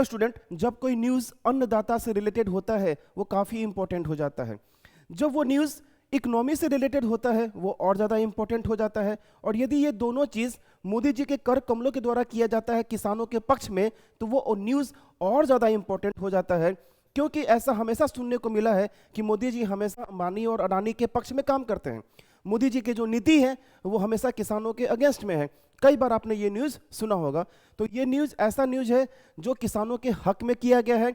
Student, जब कोई news अन्नदाता से रिलेटेड होता है वो काफ़ी इंपॉर्टेंट हो जाता है। जब वो न्यूज़ इकोनॉमी से रिलेटेड होता है वो और ज़्यादा इंपॉर्टेंट हो जाता है। और यदि ये दोनों चीज़ मोदी जी के कर कमलों के द्वारा किया जाता है किसानों के पक्ष में, तो वो न्यूज़ और ज़्यादा इंपॉर्टेंट हो जाता है। क्योंकि ऐसा हमेशा सुनने को मिला है कि मोदी जी हमेशा अंबानी और अडानी के पक्ष में काम करते हैं। मोदी जी की जो नीति है वो हमेशा किसानों के अगेंस्ट में है। कई बार आपने ये न्यूज़ सुना होगा। तो ये न्यूज़ ऐसा न्यूज़ है जो किसानों के हक में किया गया है।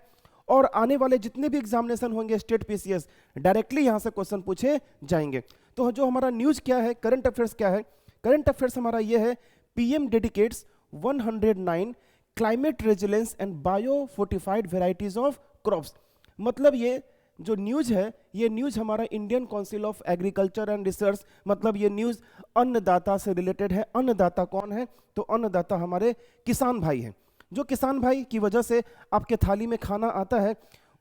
और आने वाले जितने भी एग्जामिनेशन होंगे स्टेट पीसीएस, डायरेक्टली यहाँ से क्वेश्चन पूछे जाएंगे। तो जो हमारा न्यूज़ क्या है, करंट अफेयर्स क्या है? करंट अफेयर्स हमारा ये है, PM dedicates 109 climate resilience and bio fortified varieties of crops. मतलब ये जो न्यूज़ है, ये न्यूज़ हमारा Indian council of agriculture and research, मतलब ये न्यूज़ अन्नदाता से रिलेटेड है। अन्नदाता कौन है? तो अन्नदाता हमारे किसान भाई हैं। जो किसान भाई की वजह से आपके थाली में खाना आता है,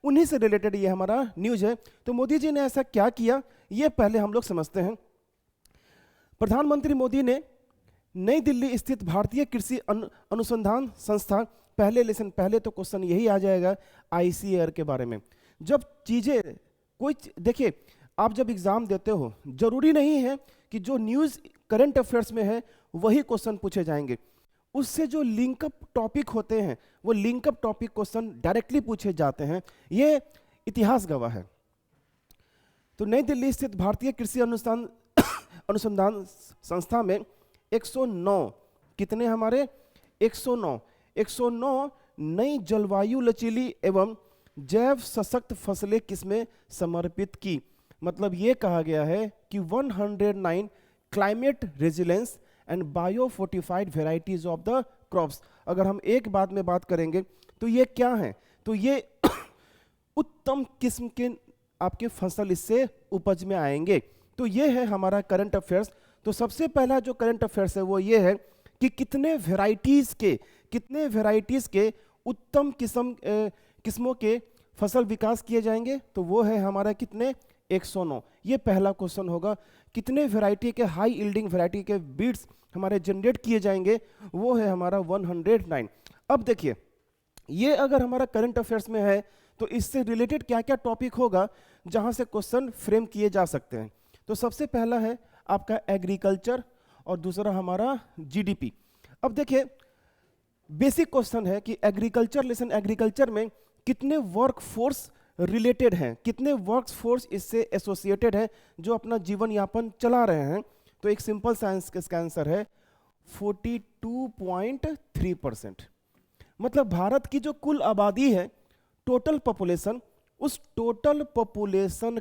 उन्हीं से रिलेटेड ये हमारा न्यूज़ है। तो मोदी जी ने ऐसा क्या किया, ये पहले हम लोग समझते हैं। प्रधानमंत्री मोदी ने नई दिल्ली स्थित भारतीय कृषि अनुसंधान संस्थान, पहले तो क्वेश्चन यही आ जाएगा आईसीएआर के बारे में। जब चीज़ें देखिए, आप जब एग्ज़ाम देते हो, जरूरी नहीं है कि जो न्यूज़ करंट अफेयर्स में है वही क्वेश्चन पूछे जाएंगे। उससे जो लिंकअप टॉपिक होते हैं वो लिंकअप टॉपिक क्वेश्चन डायरेक्टली पूछे जाते हैं। ये इतिहास गवाह है। तो नई दिल्ली स्थित भारतीय कृषि अनुसंधान संस्था में 109, कितने हमारे 109 नई जलवायु लचीली एवं जैव सशक्त फसलें किसमें समर्पित की। मतलब ये कहा गया है कि 109 climate resilience and bio fortified varieties of the crops. अगर हम एक बात में बात करेंगे तो ये क्या है? तो ये उत्तम किस्म के आपके फसल इससे उपज में आएंगे। तो ये है हमारा करंट अफेयर्स। तो सबसे पहला जो करंट अफेयर्स है वो ये है कि कितने वेराइटीज के उत्तम किस्मों के फसल विकास किए जाएंगे। तो वो है हमारा कितने 109। ये पहला क्वेश्चन होगा। कितने वैरायटी के हाई यील्डिंग वैरायटी के बीड्स हमारे जनरेट किए जाएंगे, वो है हमारा 109। अब देखिए, ये अगर हमारा करंट अफेयर्स में है तो इससे रिलेटेड क्या क्या टॉपिक होगा जहां से क्वेश्चन फ्रेम किए जा सकते हैं। तो सबसे पहला है आपका एग्रीकल्चर और दूसरा हमारा जीडीपी। अब देखिए, बेसिक क्वेश्चन है कि एग्रीकल्चर में कितने वर्क फोर्स रिलेटेड हैं, कितने वर्क फोर्स इससे एसोसिएटेड है जो अपना जीवन यापन चला रहे हैं। तो एक सिंपल साइंस का इसका आंसर है 42.3%। मतलब भारत की जो कुल आबादी है, टोटल पॉपुलेशन, उस टोटल पॉपुलेशन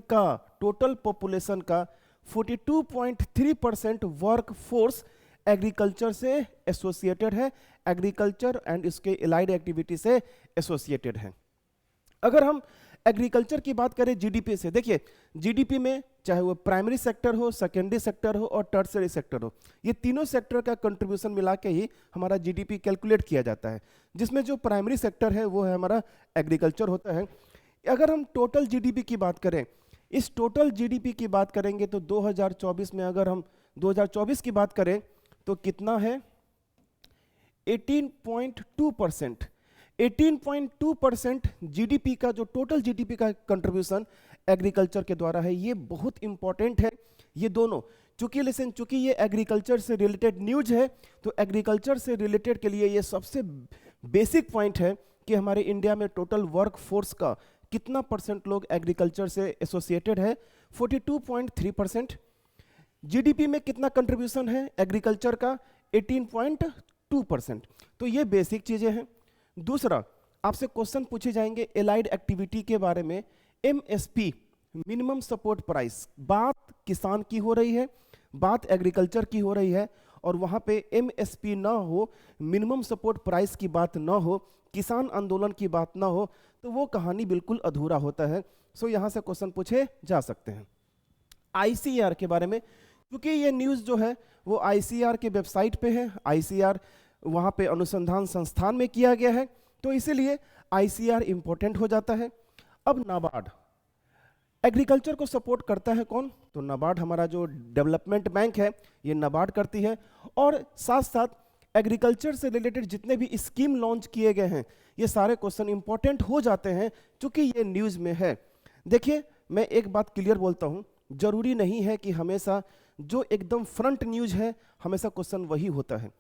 का 42.3% वर्क फोर्स एग्रीकल्चर से एसोसिएटेड है, एग्रीकल्चर एंड इसके एलाइड एक्टिविटी से एसोसिएटेड है। अगर हम एग्रीकल्चर की बात करें जीडीपी से, देखिए जीडीपी में चाहे वो प्राइमरी सेक्टर हो, सेकेंडरी सेक्टर हो और टर्शियरी सेक्टर हो, ये तीनों सेक्टर का कंट्रीब्यूशन मिला के ही हमारा जीडीपी कैलकुलेट किया जाता है, जिसमें जो प्राइमरी सेक्टर है वो है हमारा एग्रीकल्चर होता है। अगर हम टोटल जीडीपी की बात करें, इस टोटल जीडीपी की बात करेंगे तो 2024 में अगर हम 2024 की बात करें तो कितना है 18.2%। 18.2% जीडीपी का, जो टोटल जीडीपी का कंट्रीब्यूशन एग्रीकल्चर के द्वारा है। ये बहुत इंपॉर्टेंट है ये दोनों, चूंकि ये एग्रीकल्चर से रिलेटेड न्यूज है, तो एग्रीकल्चर से रिलेटेड के लिए ये सबसे बेसिक पॉइंट है कि हमारे इंडिया में टोटल वर्क फोर्स का कितना परसेंट लोग एग्रीकल्चर से एसोसिएटेड है, 42.3%। जीडीपी में कितना कंट्रीब्यूशन है एग्रीकल्चर का, 18.2%। तो ये बेसिक चीजें हैं। दूसरा, आपसे क्वेश्चन पूछे जाएंगे एलाइड एक्टिविटी के बारे में। एमएसपी, मिनिमम सपोर्ट प्राइस, बात किसान की हो रही है, बात एग्रीकल्चर की हो रही है, और वहां पे एमएसपी ना हो, मिनिमम सपोर्ट प्राइस की बात ना हो, किसान आंदोलन की बात ना हो, तो वो कहानी बिल्कुल अधूरा होता है। सो यहां से क्वेश्चन पूछे जा सकते हैं। आईसीआर के बारे में, क्योंकि ये न्यूज़ जो है वो आईसीआर के वेबसाइट पे है, आईसीआर वहाँ पे अनुसंधान संस्थान में किया गया है, तो इसीलिए आईसीआर इंपॉर्टेंट हो जाता है। अब नाबार्ड, एग्रीकल्चर को सपोर्ट करता है कौन? तो नाबार्ड हमारा जो डेवलपमेंट बैंक है, ये नाबार्ड करती है। और साथ साथ एग्रीकल्चर से रिलेटेड जितने भी स्कीम लॉन्च किए गए हैं, ये सारे क्वेश्चन इंपॉर्टेंट हो जाते हैं क्योंकि ये न्यूज़ में है। देखिए, मैं एक बात क्लियर बोलता हूँ, जरूरी नहीं है कि हमेशा जो एकदम फ्रंट न्यूज़ है हमेशा क्वेश्चन वही होता है।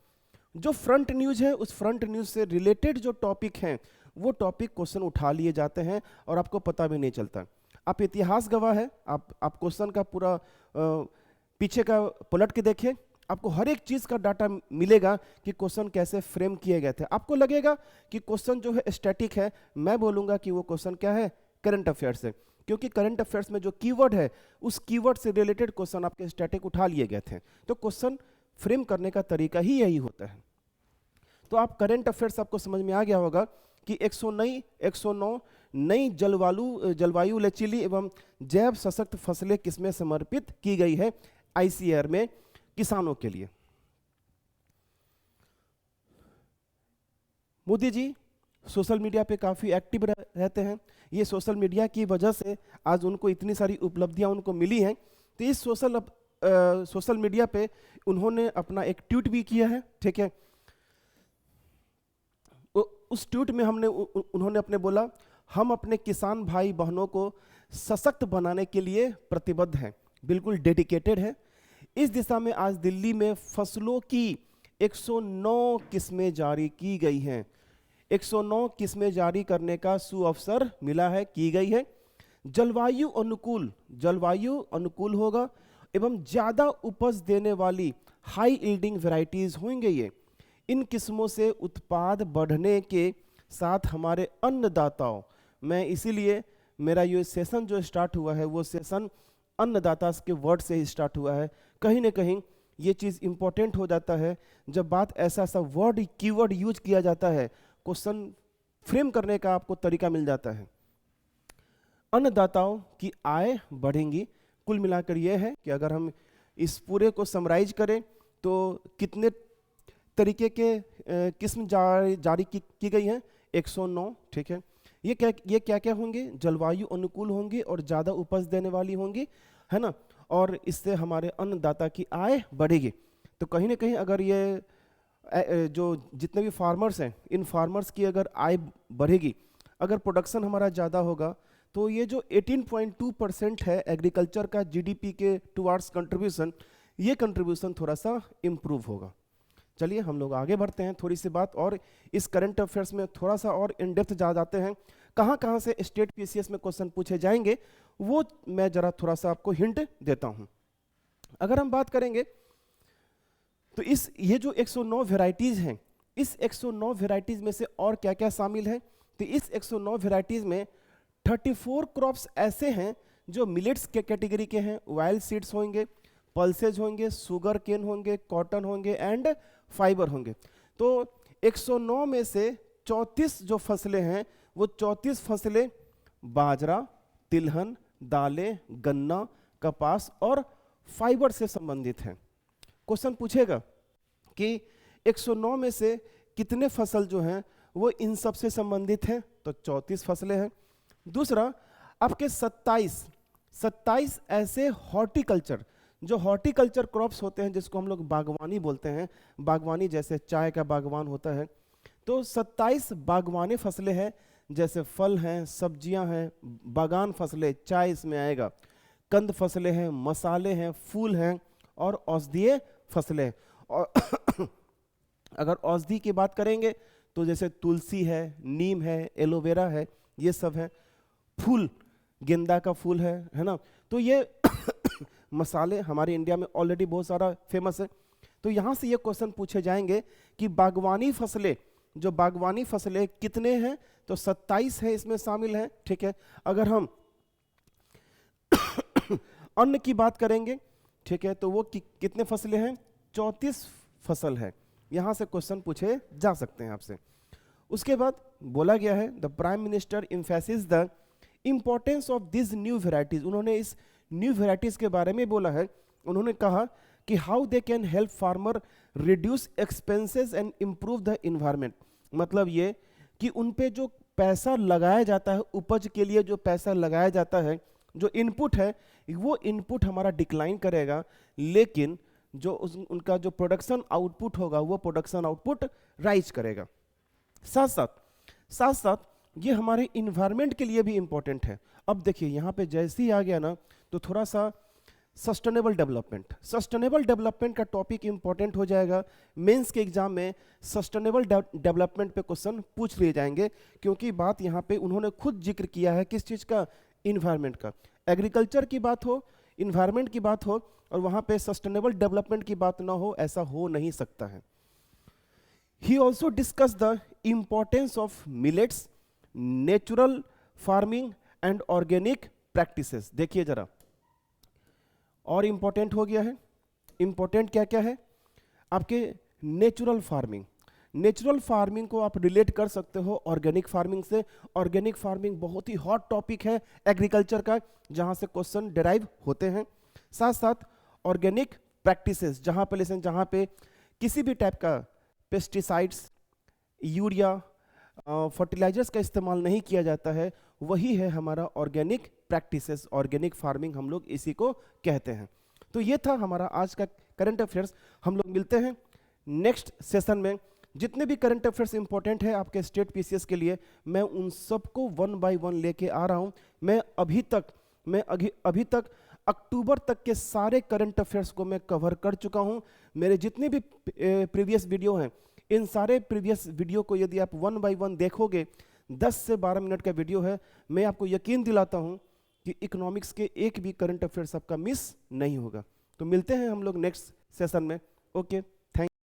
जो फ्रंट न्यूज़ है, उस फ्रंट न्यूज़ से रिलेटेड जो टॉपिक हैं वो टॉपिक क्वेश्चन उठा लिए जाते हैं और आपको पता भी नहीं चलता। आप इतिहास गवाह है, आप क्वेश्चन का पूरा पीछे का पलट के देखें, आपको हर एक चीज़ का डाटा मिलेगा कि क्वेश्चन कैसे फ्रेम किए गए थे। आपको लगेगा कि क्वेश्चन जो है स्टैटिक है, मैं बोलूँगा कि वो क्वेश्चन क्या है, करंट अफेयर्स है, क्योंकि करंट अफेयर्स में जो कीवर्ड है उस कीवर्ड से रिलेटेड क्वेश्चन आपके स्टैटिक उठा लिए गए थे। तो क्वेश्चन फ्रेम करने का तरीका ही यही होता है। तो आप करंट अफेयर्स आपको समझ में आ गया होगा कि 109 नई जलवायु लचीली एवं जैव सशक्त फसलें किसमें समर्पित की गई है ICAR में किसानों के लिए। मोदी जी सोशल मीडिया पे काफ़ी एक्टिव रहते हैं। ये सोशल मीडिया की वजह से आज उनको इतनी सारी उपलब्धियां उनको मिली हैं। तो इस सोशल मीडिया पे उन्होंने अपना एक ट्वीट भी किया है, ठीक है। उस ट्वीट में उन्होंने अपने बोला, हम अपने किसान भाई बहनों को सशक्त बनाने के लिए प्रतिबद्ध हैं, बिल्कुल डेडिकेटेड है। इस दिशा में आज दिल्ली में फसलों की 109 किस्में जारी की गई हैं। 109 किस्में जारी करने का सुअवसर मिला है, की गई है। जलवायु अनुकूल होगा एवं ज़्यादा उपज देने वाली हाई यील्डिंग वैरायटीज़ होंगे ये। इन किस्मों से उत्पाद बढ़ने के साथ हमारे अन्नदाताओं, मैं इसीलिए मेरा ये सेशन जो स्टार्ट हुआ है वो सेशन अन्नदाता के वर्ड से ही स्टार्ट हुआ है। कहीं ना कहीं ये चीज़ इंपॉर्टेंट हो जाता है जब बात ऐसा वर्ड कीवर्ड यूज किया जाता है, क्वेश्चन फ्रेम करने का आपको तरीका मिल जाता है। अन्नदाताओं की आय बढ़ेंगी। कुल मिलाकर यह है कि अगर हम इस पूरे को समराइज करें तो कितने तरीके के किस्म जारी की गई हैं, 109, ठीक है। ये क्या क्या होंगे, जलवायु अनुकूल होंगी और ज़्यादा उपज देने वाली होंगी, है ना, और इससे हमारे अन्नदाता की आय बढ़ेगी। तो कहीं ना कहीं अगर ये जो जितने भी फार्मर्स हैं, इन फार्मर्स की अगर आय बढ़ेगी, अगर प्रोडक्शन हमारा ज़्यादा होगा, तो ये जो 18.2% है एग्रीकल्चर का GDP के टुवार्ड्स कंट्रीब्यूशन, ये कंट्रीब्यूशन थोड़ा सा इम्प्रूव होगा। चलिए हम लोग आगे बढ़ते हैं, थोड़ी सी बात और इस करंट अफेयर्स में थोड़ा सा और इन डेप्थ जा जाते हैं। कहाँ से स्टेट PCS में क्वेश्चन पूछे जाएंगे वो मैं जरा थोड़ा सा आपको हिंट देता हूं। अगर हम बात करेंगे तो ये जो 109 वेराइटीज हैं, इस 109 वेराइटीज में से और क्या क्या शामिल है, तो इस 109 वेराइटीज में 34 क्रॉप्स ऐसे हैं जो मिलेट्स के कैटेगरी के हैं, वाइल्ड सीड्स होंगे, पल्सेज होंगे, शुगर केन होंगे, कॉटन होंगे एंड फाइबर होंगे। तो 109 में से 34 जो फसलें हैं वो 34 फसलें बाजरा, तिलहन, दालें, गन्ना, कपास और फाइबर से संबंधित हैं। क्वेश्चन पूछेगा कि 109 में से कितने फसल जो हैं वो इन सब से संबंधित हैं, तो 34 फसलें हैं। दूसरा, आपके 27 ऐसे हॉर्टिकल्चर, जो हॉर्टिकल्चर क्रॉप्स होते हैं जिसको हम लोग बागवानी बोलते हैं, बागवानी जैसे चाय का बागवान होता है, तो 27 बागवानी फसलें हैं, जैसे फल हैं, सब्जियां हैं, बागान फसलें, चाय इसमें आएगा, कंद फसलें हैं, मसाले हैं, फूल हैं और औषधीय फसलें। और अगर औषधि की बात करेंगे तो जैसे तुलसी है, नीम है, एलोवेरा है, ये सब है। फूल, गेंदा का फूल है ना। तो ये मसाले हमारे इंडिया में ऑलरेडी बहुत सारा फेमस है। तो यहाँ से ये क्वेश्चन पूछे जाएंगे कि बागवानी फसलें कितने हैं, तो 27 है इसमें शामिल है, ठीक है। अगर हम अन्न की बात करेंगे, ठीक है, तो वो कितने फसलें हैं, 34 फसल है। यहाँ से क्वेश्चन पूछे जा सकते हैं आपसे। उसके बाद बोला गया है the prime minister emphasis the importance of this new varieties. उन्होंने इस न्यू वेराइटीज के बारे में बोला है। उन्होंने कहा कि how they can help farmer reduce expenses and improve the environment. मतलब ये कि उन पे जो पैसा लगाया जाता है, उपज के लिए जो पैसा लगाया जाता है, जो इनपुट है, वो इनपुट हमारा डिक्लाइन करेगा, लेकिन उनका जो प्रोडक्शन आउटपुट होगा वो प्रोडक्शन आउटपुट राइज करेगा। साथ साथ ये हमारे इन्वायरमेंट के लिए भी इंपॉर्टेंट है। अब देखिए यहाँ पे जैसे ही आ गया ना तो थोड़ा सा सस्टेनेबल डेवलपमेंट का टॉपिक इंपॉर्टेंट हो जाएगा। मेंस के एग्जाम में सस्टेनेबल डेवलपमेंट पे क्वेश्चन पूछ लिए जाएंगे, क्योंकि बात यहाँ पे उन्होंने खुद जिक्र किया है किस चीज़ का, इन्वायरमेंट का। एग्रीकल्चर की बात हो, इन्वायरमेंट की बात हो और वहाँ पे सस्टेनेबल डेवलपमेंट की बात ना हो, ऐसा हो नहीं सकता है। He also discussed the importance of millets, natural farming and organic practices। देखिए जरा, और इंपॉर्टेंट हो गया है। इंपॉर्टेंट क्या क्या है आपके, नेचुरल फार्मिंग को आप रिलेट कर सकते हो ऑर्गेनिक फार्मिंग से। ऑर्गेनिक फार्मिंग बहुत ही हॉट टॉपिक है एग्रीकल्चर का, जहां से क्वेश्चन डिराइव होते हैं। साथ साथ ऑर्गेनिक प्रैक्टिसेस, जहां पे किसी भी टाइप का पेस्टिसाइड्स, यूरिया, फर्टिलाइजर्स का इस्तेमाल नहीं किया जाता है, वही है हमारा ऑर्गेनिक प्रैक्टिसेस, ऑर्गेनिक फार्मिंग हम लोग इसी को कहते हैं। तो ये था हमारा आज का करंट अफेयर्स। हम लोग मिलते हैं नेक्स्ट सेशन में। जितने भी करंट अफेयर्स इंपॉर्टेंट है आपके स्टेट पीसीएस के लिए, मैं उन सबको 1 बाय 1 लेके आ रहा हूँ। मैं अभी तक अक्टूबर तक के सारे करंट अफेयर्स को मैं कवर कर चुका हूँ। मेरे जितने भी प्रीवियस वीडियो हैं, इन सारे प्रीवियस वीडियो को यदि आप 1 बाय 1 देखोगे, 10 से 12 मिनट का वीडियो है, मैं आपको यकीन दिलाता हूँ कि इकोनॉमिक्स के एक भी करंट अफेयर्स आपका मिस नहीं होगा। तो मिलते हैं हम लोग नेक्स्ट सेशन में। ओके।